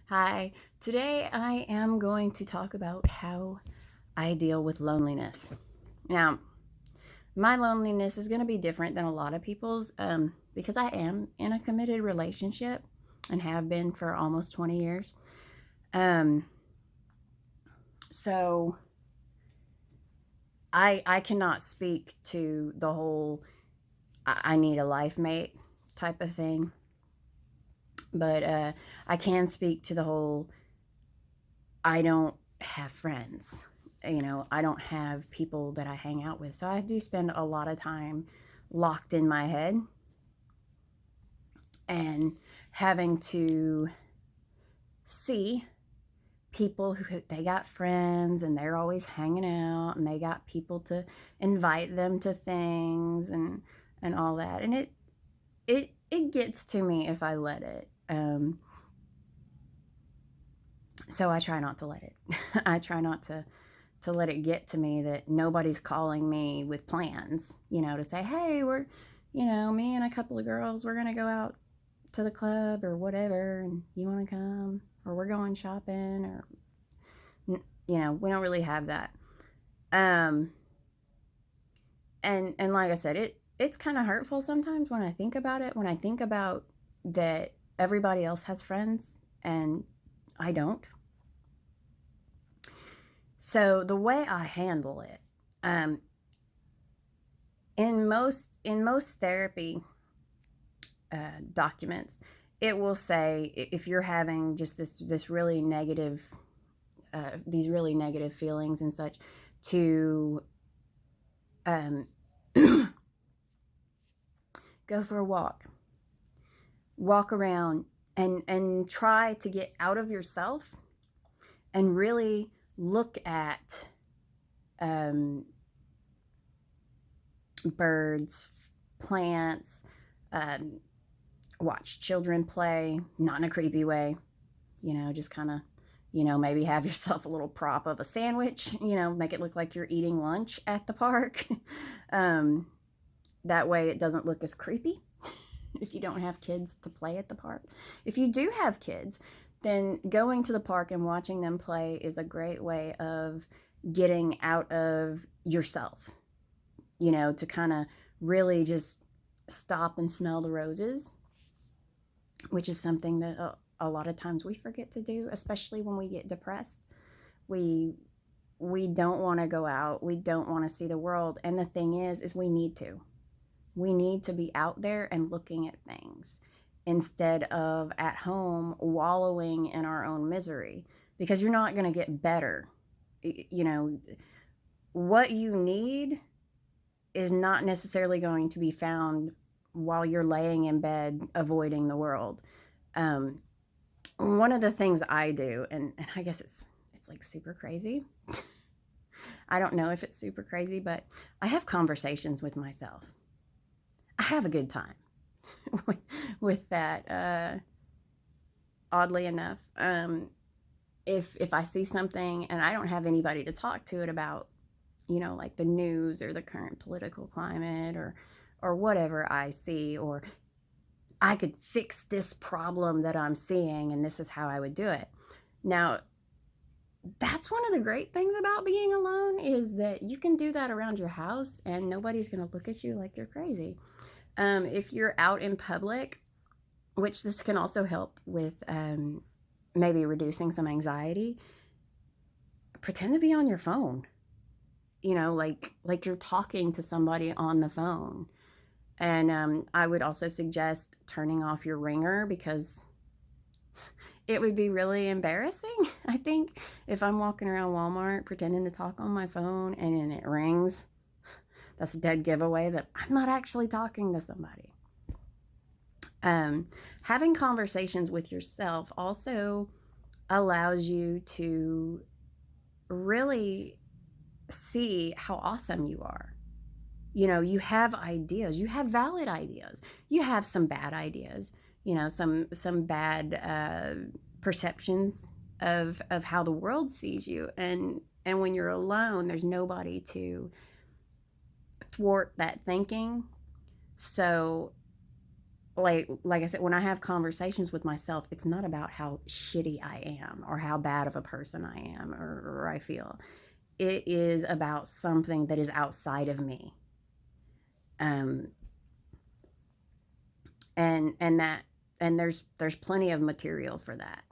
Hi, today I am going to talk about how I deal with loneliness. Now, my loneliness is going to be different than a lot of people's because I am in a committed relationship and have been for almost 20 years. Um, so I cannot speak to the whole I need a life mate type of thing, but I can speak to the whole I don't have friends. I don't have people that I hang out with. So I do spend a lot of time locked in my head and having to see people who they got friends and they're always hanging out and they got people to invite them to things and all that. And it gets to me if I let it. So I try not to let it. I try not to let it get to me that nobody's calling me with plans, to say, hey, me and a couple of girls, we're going to go out to the club or whatever, and you want to come, or we're going shopping, or, we don't really have that. Um, and like I said, it's kind of hurtful sometimes when I think about it, when I think about that everybody else has friends and I don't. So the way I handle it, um, in most therapy documents, it will say if you're having just this really negative these really negative feelings and such, to um, go for a walk around and try to get out of yourself and really look at um, birds, plants, um, watch children play, not in a creepy way, just kind of, maybe have yourself a little prop of a sandwich, make it look like you're eating lunch at the park. um, that way it doesn't look as creepy if you don't have kids to play at the park. If you do have kids, then going to the park and watching them play is a great way of getting out of yourself, to kind of really just stop and smell the roses, which is something that a lot of times we forget to do, especially when we get depressed. We we don't want to go out. We don't want to see the world. And the thing is we need to. We need to be out there and looking at things instead of at home wallowing in our own misery, because you're not going to get better. You know, what you need is not necessarily going to be found while you're laying in bed avoiding the world. Um, One of the things I do, and I guess it's like super crazy. I don't know if it's super crazy, but I have conversations with myself. I have a good time with that. Oddly enough, if I see something and I don't have anybody to talk to it about, like the news or the current political climate or whatever I see, or I could fix this problem that I'm seeing, and this is how I would do it. Now, that's one of the great things about being alone, is that you can do that around your house and nobody's going to look at you like you're crazy. If you're out in public, which this can also help with maybe reducing some anxiety, pretend to be on your phone. Like you're talking to somebody on the phone. And I would also suggest turning off your ringer, because it would be really embarrassing, I think, if I'm walking around Walmart pretending to talk on my phone and then it rings. That's a dead giveaway that I'm not actually talking to somebody. Having conversations with yourself also allows you to really see how awesome you are. You have ideas, you have valid ideas, you have some bad ideas, some bad perceptions of how the world sees you, and when you're alone, there's nobody to thwart that thinking. So like I said, when I have conversations with myself, it's not about how shitty I am or how bad of a person I am or I feel. It is about something that is outside of me. Um, and that and there's plenty of material for that.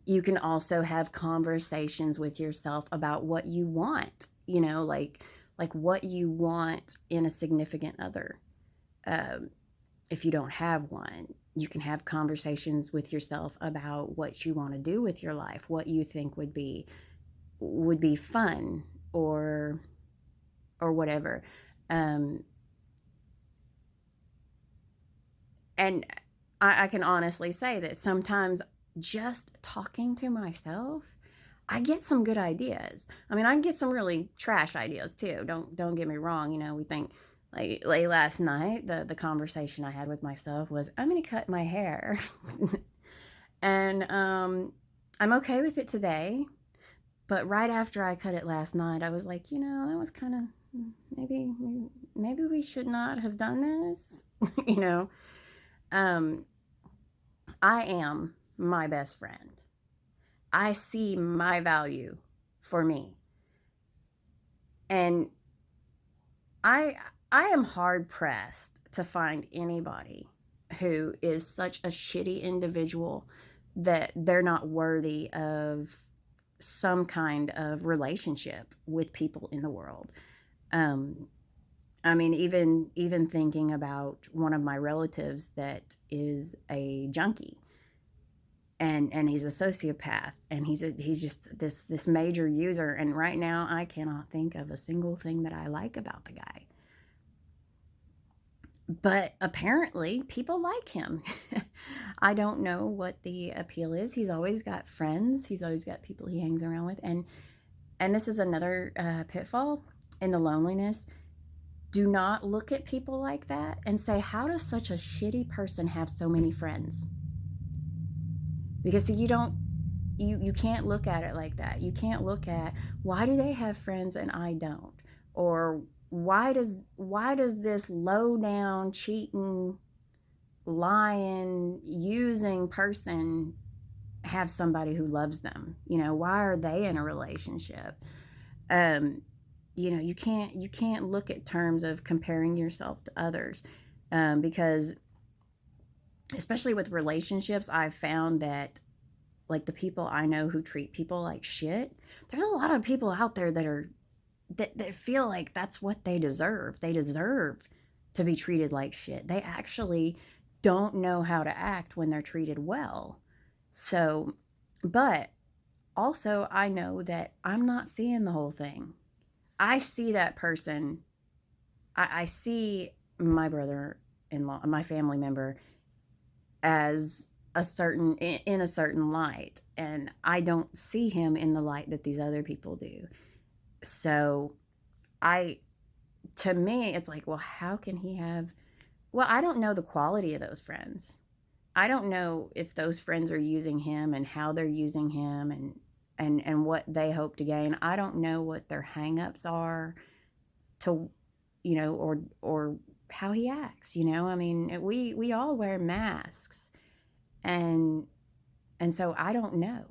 You can also have conversations with yourself about what you want, like what you want in a significant other. Um, if you don't have one, you can have conversations with yourself about what you want to do with your life, what you think would be fun or whatever. Um, and I can honestly say that sometimes just talking to myself, I get some good ideas. I mean, I get some really trash ideas too. Don't get me wrong. We think like late last night, the conversation I had with myself was, I'm gonna cut my hair, and I'm okay with it today. But right after I cut it last night, I was like, that was kind of maybe we should not have done this. you know. Um, I am my best friend. I see my value for me. And I I am hard pressed to find anybody who is such a shitty individual that they're not worthy of some kind of relationship with people in the world. Um, I mean, even thinking about one of my relatives that is a junkie, and he's a sociopath, and he's just this major user, and right now I cannot think of a single thing that I like about the guy. But apparently people like him. I don't know what the appeal is. He's always got friends. He's always got people he hangs around with, and this is another pitfall in the loneliness. Do not look at people like that and say, how does such a shitty person have so many friends? Because see, you can't look at it like that. You can't look at, why do they have friends and I don't? Or why does this low down, cheating, lying, using person have somebody who loves them? Why are they in a relationship? Um, you can't look at terms of comparing yourself to others, because especially with relationships, I've found that, like, the people I know who treat people like shit, there's a lot of people out there that feel like that's what they deserve. They deserve to be treated like shit. They actually don't know how to act when they're treated well. So, but also I know that I'm not seeing the whole thing. I see that person. I see my brother-in-law, my family member, as in a certain light, and I don't see him in the light that these other people do. So I to me it's like, well, how can he have, well, I don't know the quality of those friends. I don't know if those friends are using him and how they're using him, and what they hope to gain. I don't know what their hangups are to, or how he acts. I mean, we all wear masks, and so I don't know.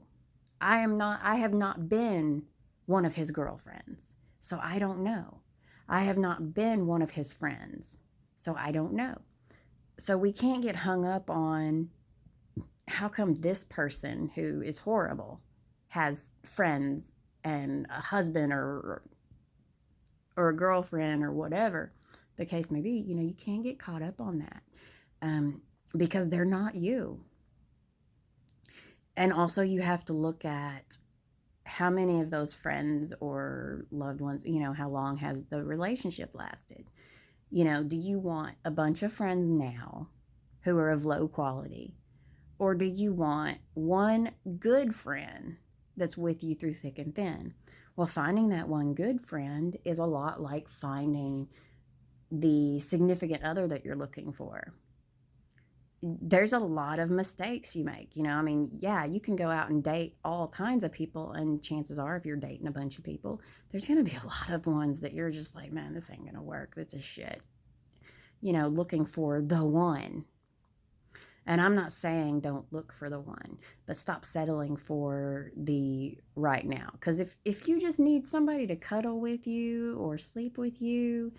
I have not been one of his girlfriends, so I don't know. I have not been one of his friends, so I don't know. So we can't get hung up on, how come this person who is horrible has friends and a husband or a girlfriend or whatever the case may be. You can't get caught up on that, because they're not you. And also, you have to look at how many of those friends or loved ones, how long has the relationship lasted? Do you want a bunch of friends now who are of low quality? Or do you want one good friend that's with you through thick and thin? Well, finding that one good friend is a lot like finding the significant other that you're looking for. There's a lot of mistakes you make. I mean, yeah, you can go out and date all kinds of people, and chances are, if you're dating a bunch of people, there's going to be a lot of ones that you're just like, man, this ain't going to work. That's a shit. looking for the one. And I'm not saying don't look for the one, but stop settling for the right now. Because if you just need somebody to cuddle with you or sleep with you,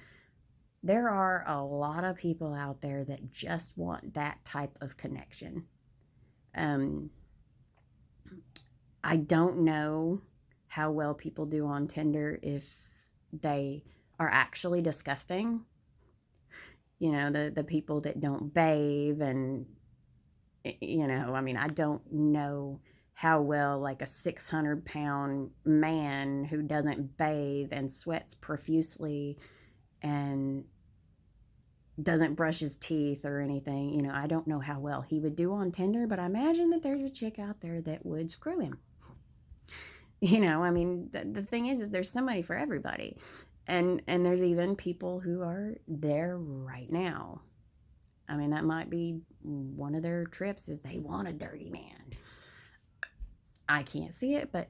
there are a lot of people out there that just want that type of connection. Um, I don't know how well people do on Tinder if they are actually disgusting. The people that don't bathe and, I mean, I don't know how well like a 600-pound man who doesn't bathe and sweats profusely and doesn't brush his teeth or anything, I don't know how well he would do on Tinder, but I imagine that there's a chick out there that would screw him. I mean, the thing is there's somebody for everybody. And there's even people who are there right now. I mean, that might be one of their trips is they want a dirty man. I can't see it, but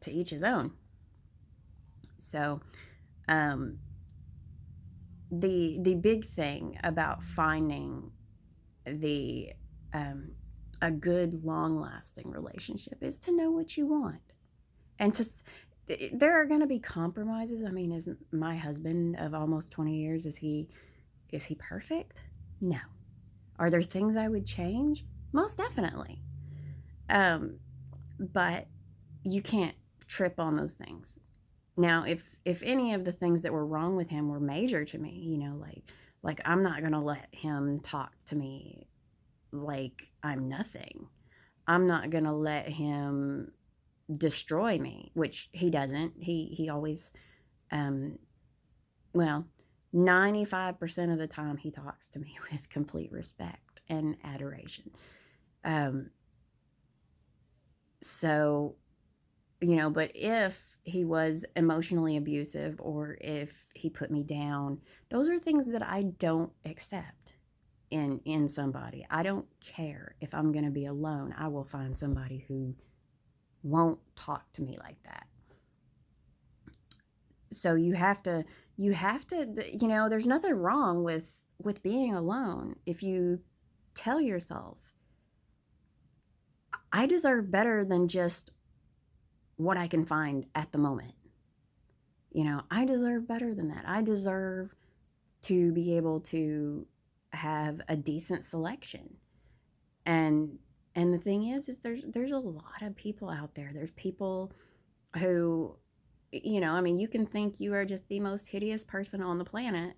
to each his own. So, the big thing about finding the a good long-lasting relationship is to know what you want, and there are going to be compromises. I mean, is my husband of almost 20 years, is he perfect? No. Are there things I would change? Most definitely. But you can't trip on those things. Now, if any of the things that were wrong with him were major to me, like I'm not going to let him talk to me like I'm nothing. I'm not going to let him destroy me, which he doesn't. He always well, 95% of the time he talks to me with complete respect and adoration. So, but if he was emotionally abusive or if he put me down, those are things that I don't accept in somebody. I don't care if I'm going to be alone. I will find somebody who won't talk to me like that. So you have to there's nothing wrong with being alone if you tell yourself, I deserve better than just what I can find at the moment. I deserve better than that. I deserve to be able to have a decent selection. And the thing is there's a lot of people out there. There's people who, I mean, you can think you are just the most hideous person on the planet,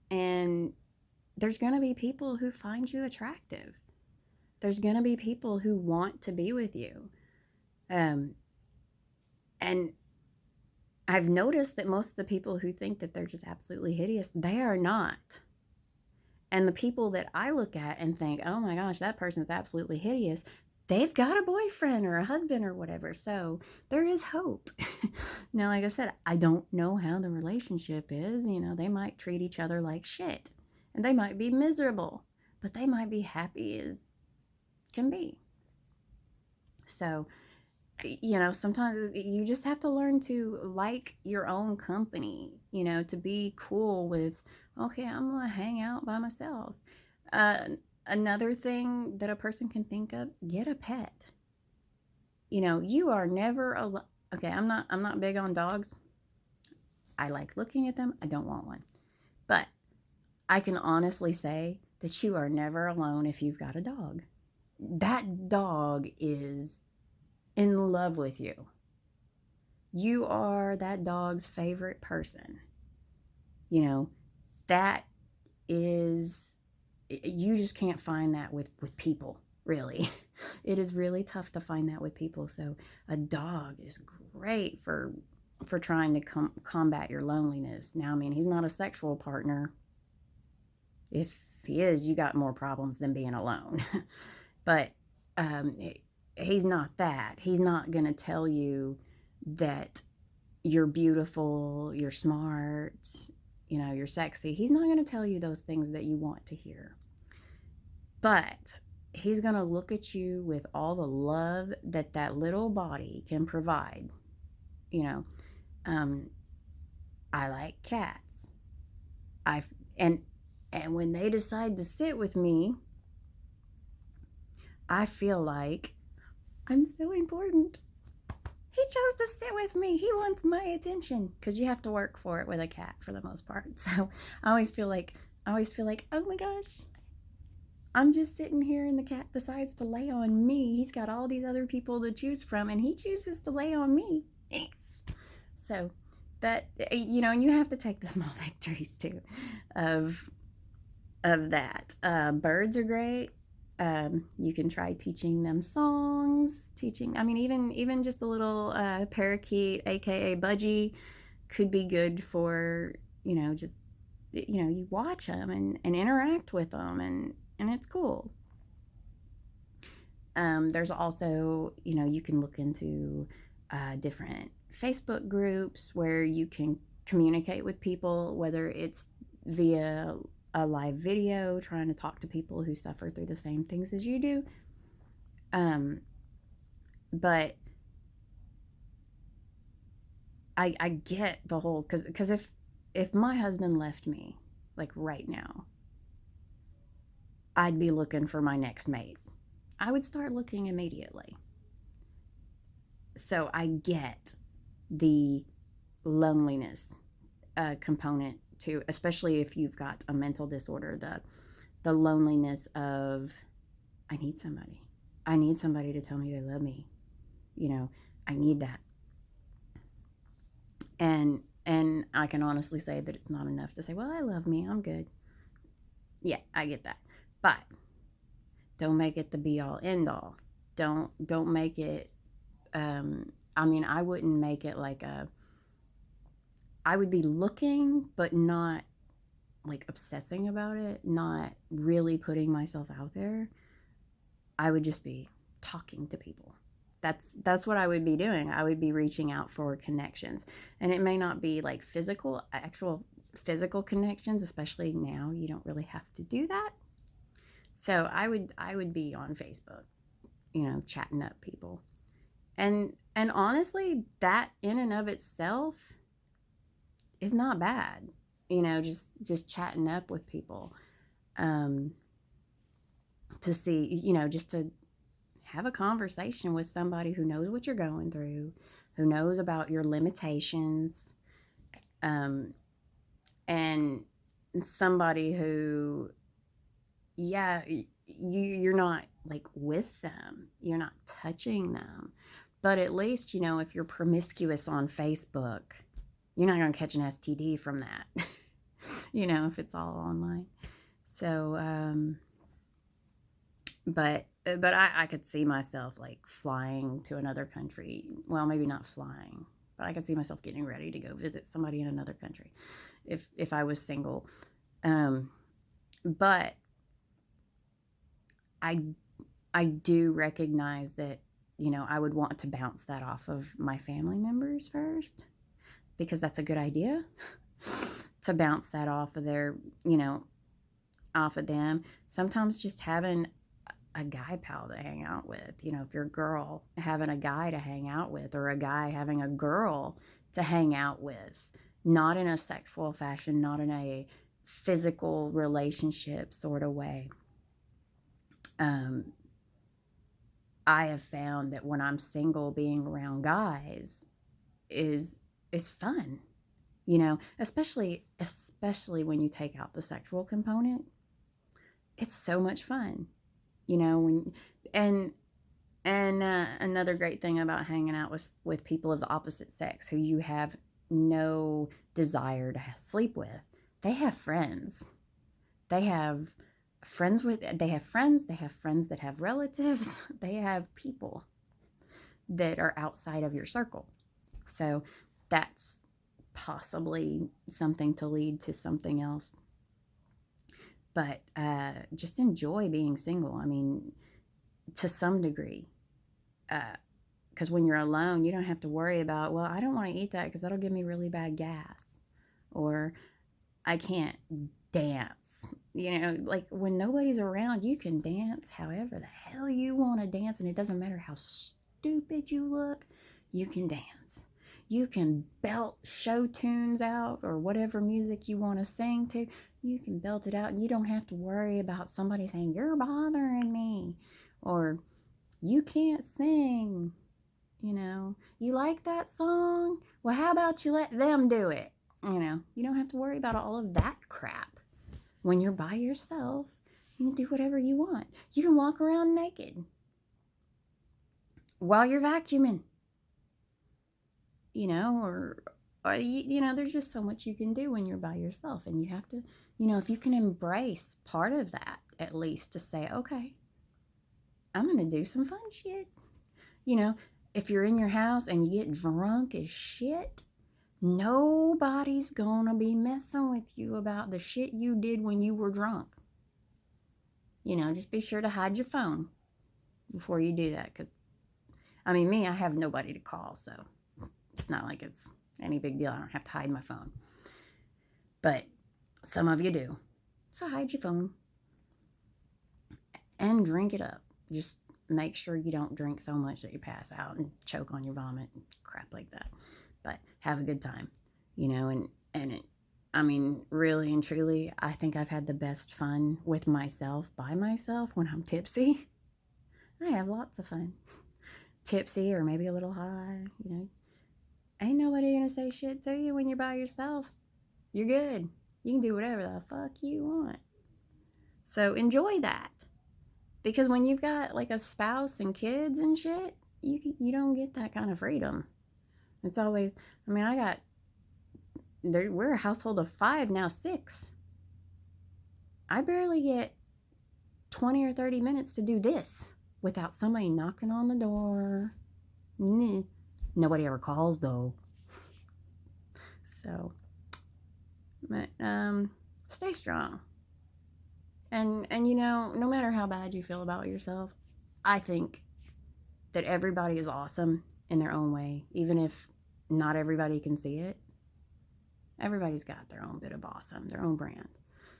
and there's going to be people who find you attractive. There's going to be people who want to be with you. And I've noticed that most of the people who think that they're just absolutely hideous, they are not. And the people that I look at and think, oh my gosh, that person's absolutely hideous, they've got a boyfriend or a husband or whatever. So there is hope. Now, like I said, I don't know how the relationship is. They might treat each other like shit and they might be miserable, but they might be happy as can be. So, sometimes you just have to learn to like your own company, to be cool with, okay, I'm going to hang out by myself. Another thing that a person can think of, get a pet. You are never alone. Okay, I'm not big on dogs. I like looking at them. I don't want one. But I can honestly say that you are never alone if you've got a dog. That dog is in love with you. You are that dog's favorite person. That is, you just can't find that with people, really. It is really tough to find that with people. So a dog is great for trying to combat your loneliness. Now, I mean, he's not a sexual partner. If he is, you got more problems than being alone. But he's not that. He's not going to tell you that you're beautiful, you're smart, you're sexy. He's not going to tell you those things that you want to hear. But he's going to look at you with all the love that little body can provide. I like cats. And And when they decide to sit with me, I feel like I'm so important. He chose to sit with me. He wants my attention, because you have to work for it with a cat for the most part. So I always feel like, oh my gosh, I'm just sitting here and the cat decides to lay on me. He's got all these other people to choose from and he chooses to lay on me. So that, and you have to take the small victories too of that. Birds are great. You can try teaching them songs, even just a little parakeet, aka budgie, could be good for, just, you watch them and interact with them, and it's cool. There's also, you can look into different Facebook groups where you can communicate with people, whether it's via a live video, trying to talk to people who suffer through the same things as you do. But I get the whole, because if my husband left me, like right now, I'd be looking for my next mate. I would start looking immediately. So I get the loneliness component too, especially if you've got a mental disorder. The loneliness of, I need somebody. I need somebody to tell me they love me. I need that. And I can honestly say that it's not enough to say, well, I love me, I'm good. Yeah, I get that. But don't make it the be all end all. Don't make it I wouldn't make it like I would be looking, but not like obsessing about it, not really putting myself out there. I would just be talking to people. That's what I would be doing. I would be reaching out for connections. And it may not be like actual physical connections, especially now you don't really have to do that. So I would be on Facebook, chatting up people. And honestly, that in and of itself is not bad. Just chatting up with people, to see, just to have a conversation with somebody who knows what you're going through, who knows about your limitations, and somebody who, yeah, you're not like with them, you're not touching them, but at least, if you're promiscuous on Facebook, you're not going to catch an STD from that. If it's all online. So but I could see myself like flying to another country. Well, maybe not flying, but I could see myself getting ready to go visit somebody in another country if I was single. But I do recognize that, I would want to bounce that off of my family members first, because that's a good idea. To bounce that off of their, off of them. Sometimes just having a guy pal to hang out with, if you're a girl, having a guy to hang out with, or a guy having a girl to hang out with, not in a sexual fashion, not in a physical relationship sort of way. I have found that when I'm single, being around guys is fun, especially when you take out the sexual component. It's so much fun, when and another great thing about hanging out with people of the opposite sex who you have no desire to sleep with, they have friends. They have friends they have friends that have relatives. They have people that are outside of your circle. So that's possibly something to lead to something else. But just enjoy being single. To some degree. Because when you're alone, you don't have to worry about, well, I don't want to eat that because that'll give me really bad gas. Or I can't dance. Like when nobody's around, you can dance however the hell you want to dance. And it doesn't matter how stupid you look, you can dance. You can belt show tunes out or whatever music you want to sing to. You can belt it out and you don't have to worry about somebody saying, "You're bothering me," or "You can't sing." You like that song? Well, how about you let them do it? You don't have to worry about all of that crap. When you're by yourself, you can do whatever you want. You can walk around naked while you're vacuuming, or there's just so much you can do when you're by yourself. And you have to, if you can embrace part of that, at least to say, okay, I'm going to do some fun shit. If you're in your house and you get drunk as shit, nobody's gonna be messing with you about the shit you did when you were drunk. Just be sure to hide your phone before you do that. Because, me, I have nobody to call, so it's not like it's any big deal. I don't have to hide my phone. But some of you do. So hide your phone and drink it up. Just make sure you don't drink so much that you pass out and choke on your vomit and crap like that. But have a good time, really and truly, I think I've had the best fun with myself, by myself, when I'm tipsy. I have lots of fun. Tipsy or maybe a little high, Ain't nobody gonna say shit to you when you're by yourself. You're good. You can do whatever the fuck you want. So enjoy that. Because when you've got like a spouse and kids and shit, you don't get that kind of freedom. It's always, we're a household of 5, now 6. I barely get 20 or 30 minutes to do this without somebody knocking on the door. Nobody ever calls though. So, but, stay strong. And no matter how bad you feel about yourself, I think that everybody is awesome in their own way, even if not everybody can see it. Everybody's got their own bit of awesome, their own brand.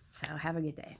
So have a good day.